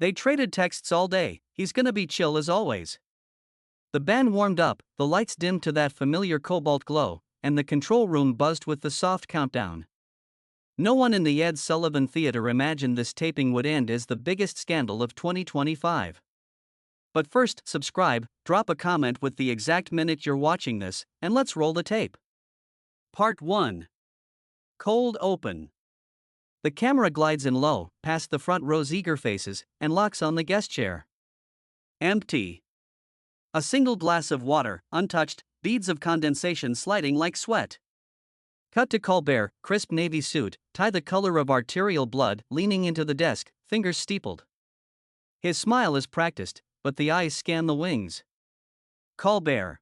They traded texts all day, he's gonna be chill as always. The band warmed up, the lights dimmed to that familiar cobalt glow, and the control room buzzed with the soft countdown. No one in the Ed Sullivan Theater imagined this taping would end as the biggest scandal of 2025. But first, subscribe, drop a comment with the exact minute you're watching this, and let's roll the tape. Part 1. Cold Open. The camera glides in low, past the front row's eager faces, and locks on the guest chair. Empty. A single glass of water, untouched, beads of condensation sliding like sweat. Cut to Colbert, crisp navy suit, tie the color of arterial blood, leaning into the desk, fingers steepled. His smile is practiced, but the eyes scan the wings. Colbert.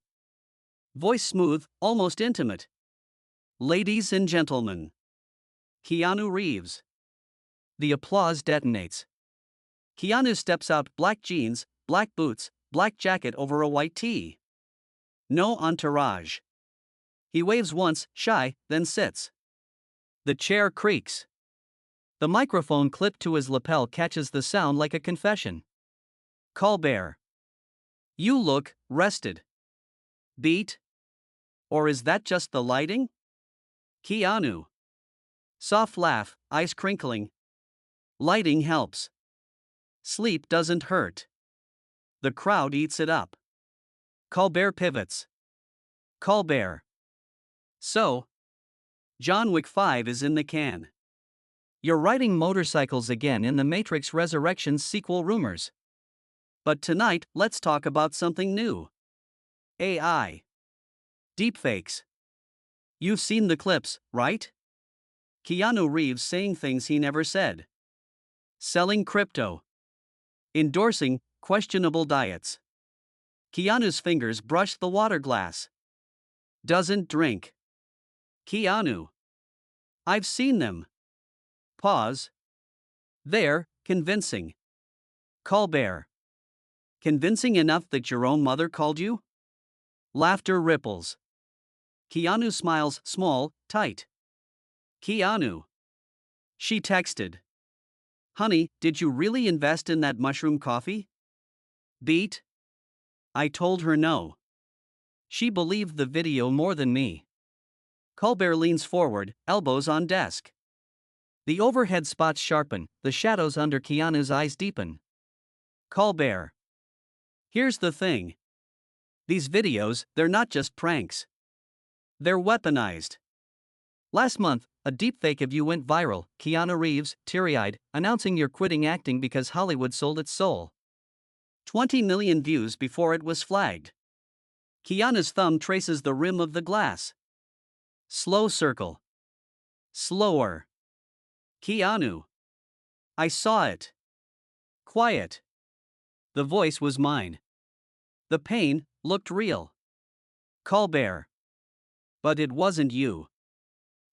Voice smooth, almost intimate. Ladies and gentlemen. Keanu Reeves. The applause detonates. Keanu steps out, black jeans, black boots, black jacket over a white tee. No entourage. He waves once, shy, then sits. The chair creaks. The microphone clipped to his lapel catches the sound like a confession. Colbert. You look rested. Beat? Or is that just the lighting? Keanu. Soft laugh, eyes crinkling. Lighting helps. Sleep doesn't hurt. The crowd eats it up. Colbert pivots. Colbert. So, John Wick 5 is in the can. You're riding motorcycles again in the Matrix Resurrections sequel rumors. But tonight, let's talk about something new. AI. Deepfakes. You've seen the clips, right? Keanu Reeves saying things he never said. Selling crypto. Endorsing questionable diets. Keanu's fingers brush the water glass. Doesn't drink. Keanu. I've seen them. Pause. They're convincing. Colbert. Convincing enough that your own mother called you? Laughter ripples. Keanu smiles, small, tight. Keanu. She texted. Honey, did you really invest in that mushroom coffee? Beat? I told her no. She believed the video more than me. Colbert leans forward, elbows on desk. The overhead spots sharpen, the shadows under Keanu's eyes deepen. Colbert. Here's the thing. These videos, they're not just pranks. They're weaponized. Last month, a deepfake of you went viral, Keanu Reeves, teary-eyed, announcing you're quitting acting because Hollywood sold its soul. 20 million views before it was flagged. Keanu's thumb traces the rim of the glass. Slow circle. Slower. Keanu. I saw it. Quiet. The voice was mine. The pain looked real. Colbert. But it wasn't you.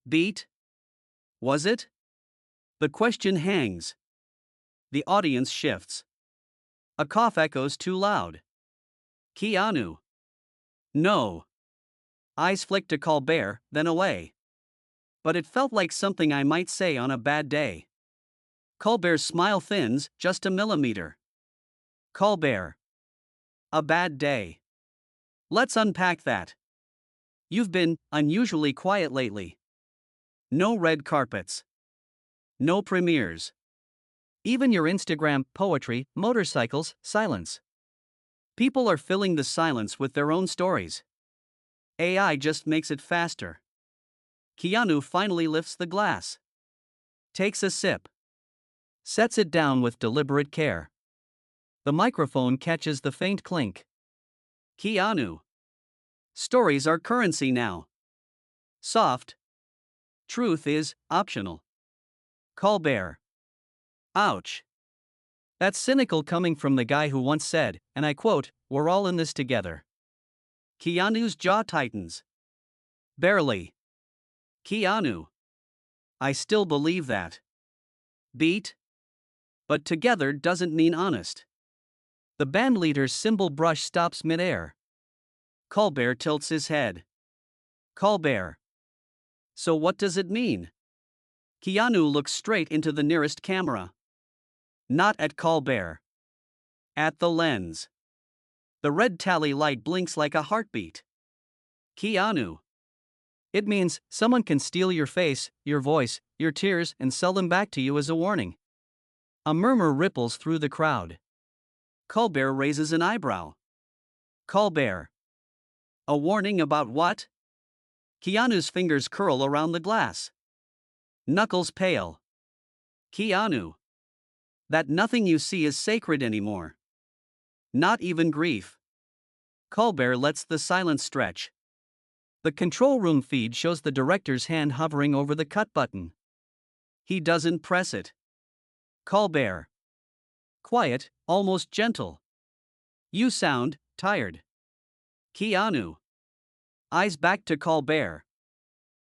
Beat? Was it? The question hangs. The audience shifts. A cough echoes too loud. Keanu. No. Eyes flick to Colbert, then away. But it felt like something I might say on a bad day. Colbert's smile thins just a millimeter. Colbert. A bad day. Let's unpack that. You've been unusually quiet lately. No red carpets. No premieres. Even your Instagram, poetry, motorcycles, silence. People are filling the silence with their own stories. AI just makes it faster. Keanu finally lifts the glass. Takes a sip. Sets it down with deliberate care. The microphone catches the faint clink. Keanu. Stories are currency now. Soft. Truth is optional. Colbert. Ouch. That's cynical coming from the guy who once said, and I quote, "We're all in this together." Keanu's jaw tightens. Barely. Keanu. I still believe that. Beat? But together doesn't mean honest. The bandleader's cymbal brush stops midair. Colbert tilts his head. Colbert. So what does it mean? Keanu looks straight into the nearest camera. Not at Colbert. At the lens. The red tally light blinks like a heartbeat. Keanu. It means someone can steal your face, your voice, your tears, and sell them back to you as a warning. A murmur ripples through the crowd. Colbert raises an eyebrow. Colbert. A warning about what? Keanu's fingers curl around the glass. Knuckles pale. Keanu. That nothing you see is sacred anymore. Not even grief. Colbert lets the silence stretch. The control room feed shows the director's hand hovering over the cut button. He doesn't press it. Colbert. Quiet, almost gentle. You sound tired. Keanu. Eyes back to Colbert.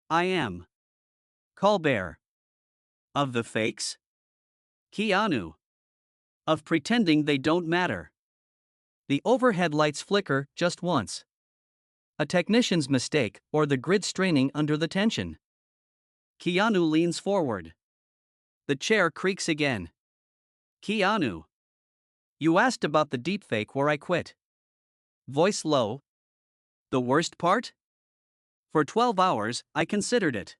I am. Colbert. Of the fakes? Keanu. Of pretending they don't matter. The overhead lights flicker just once. A technician's mistake, or the grid straining under the tension. Keanu leans forward. The chair creaks again. Keanu. You asked about the deepfake where I quit. Voice low. The worst part? For 12 hours, I considered it.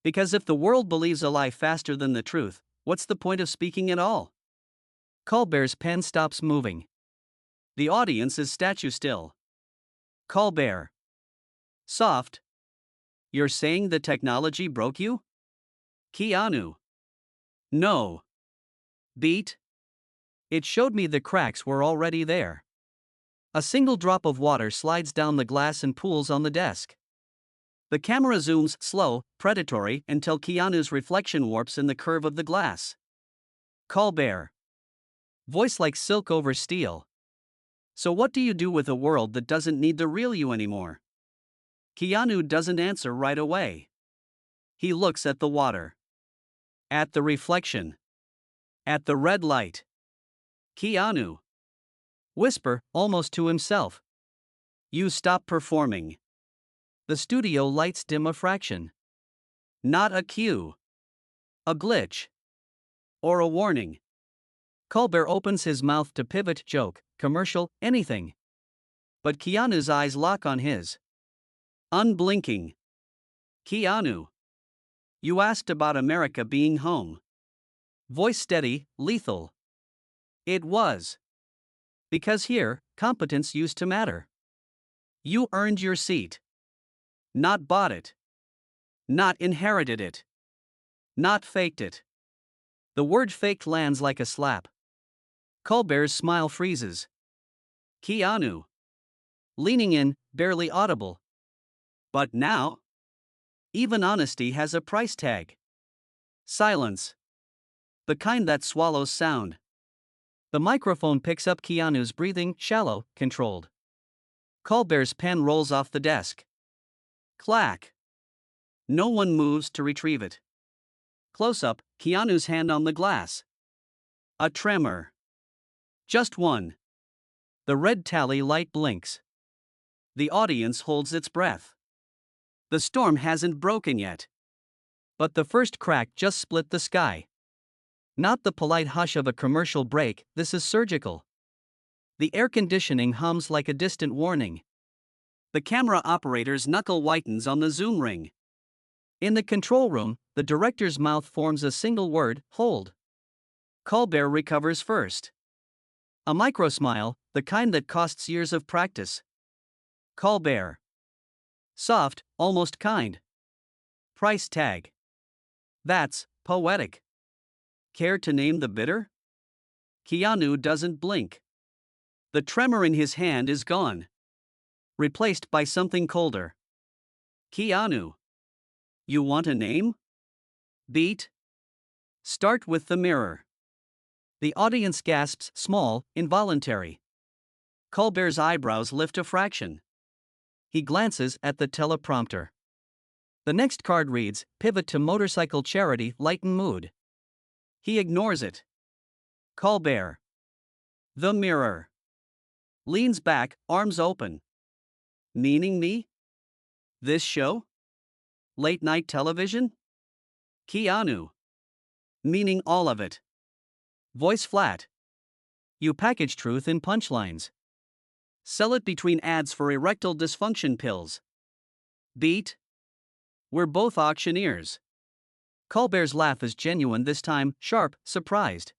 Because if the world believes a lie faster than the truth, what's the point of speaking at all? Colbert's pen stops moving. The audience is statue still. Colbert. Soft. You're saying the technology broke you? Keanu. No. Beat. It showed me the cracks were already there. A single drop of water slides down the glass and pools on the desk. The camera zooms slow, predatory, until Keanu's reflection warps in the curve of the glass. Colbert. Voice like silk over steel. So what do you do with a world that doesn't need the real you anymore? Keanu doesn't answer right away. He looks at the water. At the reflection. At the red light. Keanu. Whisper, almost to himself. You stop performing. The studio lights dim a fraction. Not a cue. A glitch. Or a warning. Colbert opens his mouth to pivot, joke, commercial, anything. But Keanu's eyes lock on his. Unblinking. Keanu. You asked about America being home. Voice steady, lethal. It was. Because here, competence used to matter. You earned your seat. Not bought it. Not inherited it. Not faked it. The word faked lands like a slap. Colbert's smile freezes. Keanu. Leaning in, barely audible. But now? Even honesty has a price tag. Silence. The kind that swallows sound. The microphone picks up Keanu's breathing, shallow, controlled. Colbert's pen rolls off the desk. Clack. No one moves to retrieve it. Close up, Keanu's hand on the glass. A tremor. Just one. The red tally light blinks. The audience holds its breath. The storm hasn't broken yet. But the first crack just split the sky. Not the polite hush of a commercial break, this is surgical. The air conditioning hums like a distant warning. The camera operator's knuckle whitens on the zoom ring. In the control room, the director's mouth forms a single word, hold. Colbert recovers first. A micro smile, the kind that costs years of practice. Colbert. Soft, almost kind. Price tag. That's poetic. Care to name the bidder? Keanu doesn't blink. The tremor in his hand is gone. Replaced by something colder. Keanu. You want a name? Beat? Start with the mirror. The audience gasps, small, involuntary. Colbert's eyebrows lift a fraction. He glances at the teleprompter. The next card reads, pivot to motorcycle charity, lighten mood. He ignores it. Colbert. The mirror. Leans back, arms open. Meaning me? This show? Late night television? Keanu. Meaning all of it. Voice flat. You package truth in punchlines. Sell it between ads for erectile dysfunction pills. Beat. We're both auctioneers. Colbert's laugh is genuine this time, sharp, surprised.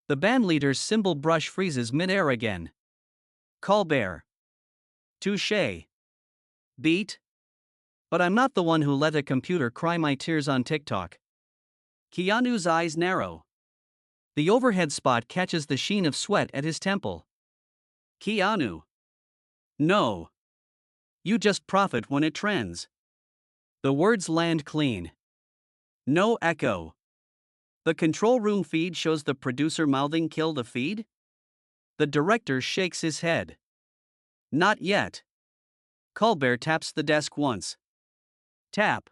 The band leader's cymbal brush freezes mid-air again. Colbert. Touché. Beat. But I'm not the one who let a computer cry my tears on TikTok. Keanu's eyes narrow. The overhead spot catches the sheen of sweat at his temple. Keanu. No. You just profit when it trends. The words land clean. No echo. The control room feed shows the producer mouthing "kill the feed"? The director shakes his head. Not yet. Colbert taps the desk once. Tap.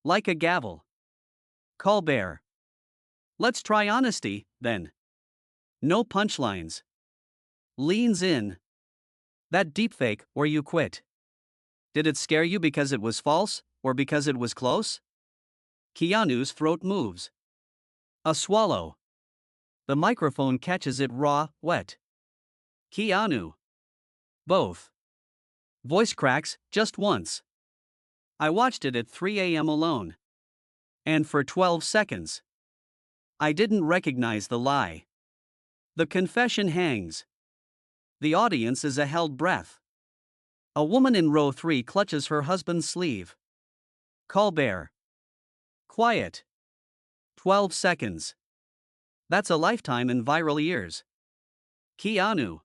Like a gavel. Colbert. Let's try honesty, then. No punchlines. Leans in. That deepfake, or you quit. Did it scare you because it was false, or because it was close? Keanu's throat moves. A swallow. The microphone catches it raw, wet. Keanu. Both. Voice cracks, just once. I watched it at 3 a.m. alone. And for 12 seconds. I didn't recognize the lie. The confession hangs. The audience is a held breath. A woman in row 3 clutches her husband's sleeve. Colbert. Quiet. 12 seconds. That's a lifetime in viral years. Keanu.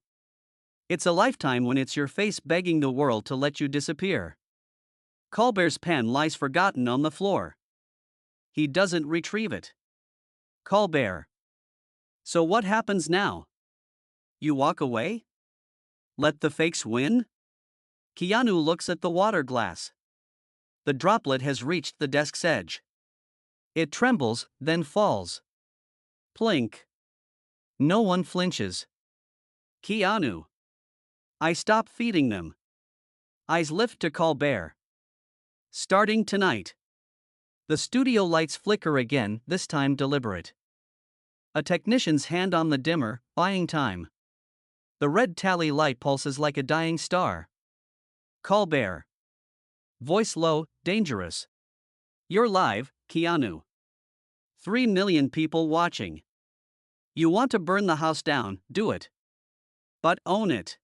It's a lifetime when it's your face begging the world to let you disappear. Colbert's pen lies forgotten on the floor. He doesn't retrieve it. Colbert. So what happens now? You walk away? Let the fakes win? Keanu looks at the water glass. The droplet has reached the desk's edge. It trembles, then falls. Plink. No one flinches. Keanu. I stop feeding them. Eyes lift to Colbert. Starting tonight. The studio lights flicker again, this time deliberate. A technician's hand on the dimmer, buying time. The red tally light pulses like a dying star. Colbert. Voice low, dangerous. You're live, Keanu. 3 million people watching. You want to burn the house down, do it. But own it.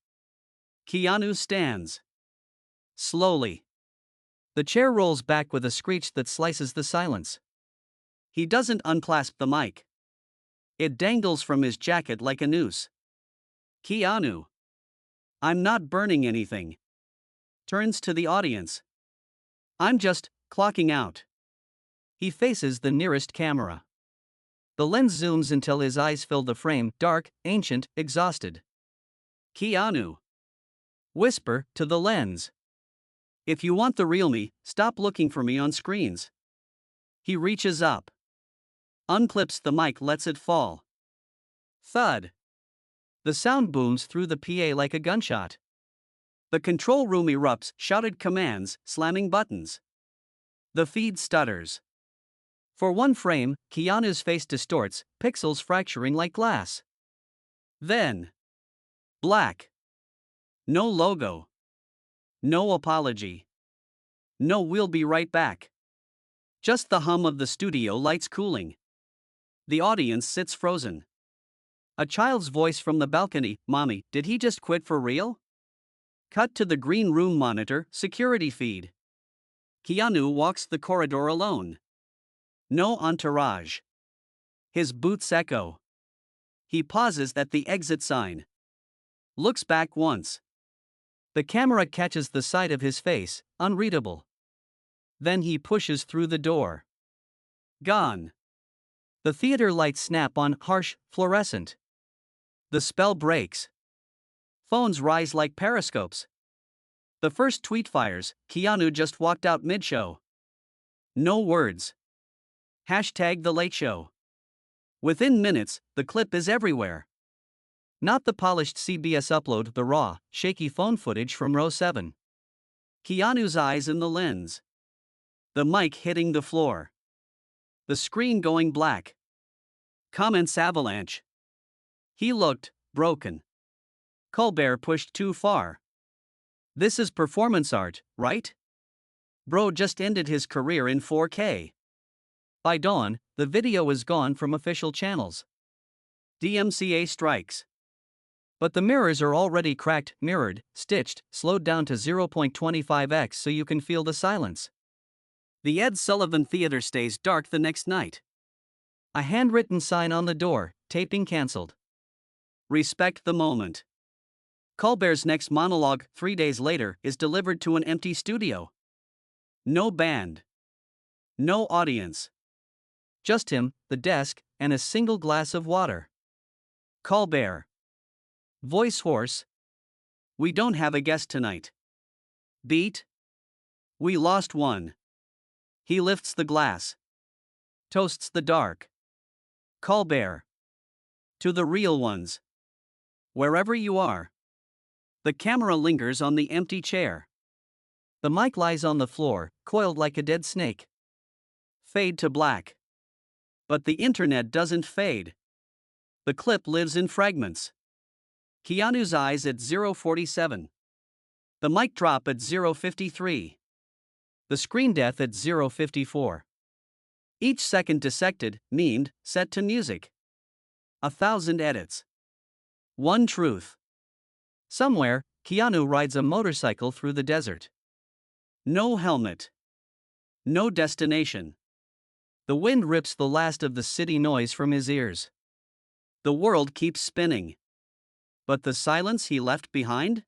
Keanu stands. Slowly. The chair rolls back with a screech that slices the silence. He doesn't unclasp the mic. It dangles from his jacket like a noose. Keanu. I'm not burning anything. Turns to the audience. I'm just clocking out. He faces the nearest camera. The lens zooms until his eyes fill the frame, dark, ancient, exhausted. Keanu. Whisper to the lens. If you want the real me, stop looking for me on screens. He reaches up. Unclips the mic, lets it fall. Thud. The sound booms through the PA like a gunshot. The control room erupts, shouted commands, slamming buttons. The feed stutters. For one frame, Keanu's face distorts, pixels fracturing like glass. Then. Black. No logo. No apology. No "we'll be right back." Just the hum of the studio lights cooling. The audience sits frozen. A child's voice from the balcony, "Mommy, did he just quit for real?" Cut to the green room monitor, security feed. Keanu walks the corridor alone. No entourage. His boots echo. He pauses at the exit sign. Looks back once. The camera catches the side of his face, unreadable. Then he pushes through the door. Gone. The theater lights snap on, harsh, fluorescent. The spell breaks. Phones rise like periscopes. The first tweet fires, Keanu just walked out mid-show. No words. Hashtag The Late Show. Within minutes, the clip is everywhere. Not the polished CBS upload, the raw, shaky phone footage from row 7. Keanu's eyes in the lens. The mic hitting the floor. The screen going black. Comments avalanche. He looked broken. Colbert pushed too far. This is performance art, right? Bro just ended his career in 4K. By dawn, the video is gone from official channels. DMCA strikes. But the mirrors are already cracked, mirrored, stitched, slowed down to 0.25x so you can feel the silence. The Ed Sullivan Theater stays dark the next night. A handwritten sign on the door, taping cancelled. Respect the moment. Colbert's next monologue, 3 days later, is delivered to an empty studio. No band. No audience. Just him, the desk, and a single glass of water. Colbert. Voice hoarse. We don't have a guest tonight. Beat. We lost one. He lifts the glass. Toasts the dark. Colbert. To the real ones. Wherever you are. The camera lingers on the empty chair. The mic lies on the floor, coiled like a dead snake. Fade to black. But the internet doesn't fade. The clip lives in fragments. Keanu's eyes at 0:47. The mic drop at 0:53. The screen death at 0:54. Each second dissected, memed, set to music. 1,000 edits. One truth. Somewhere, Keanu rides a motorcycle through the desert. No helmet. No destination. The wind rips the last of the city noise from his ears. The world keeps spinning. But the silence he left behind?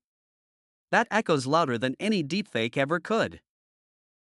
That echoes louder than any deepfake ever could.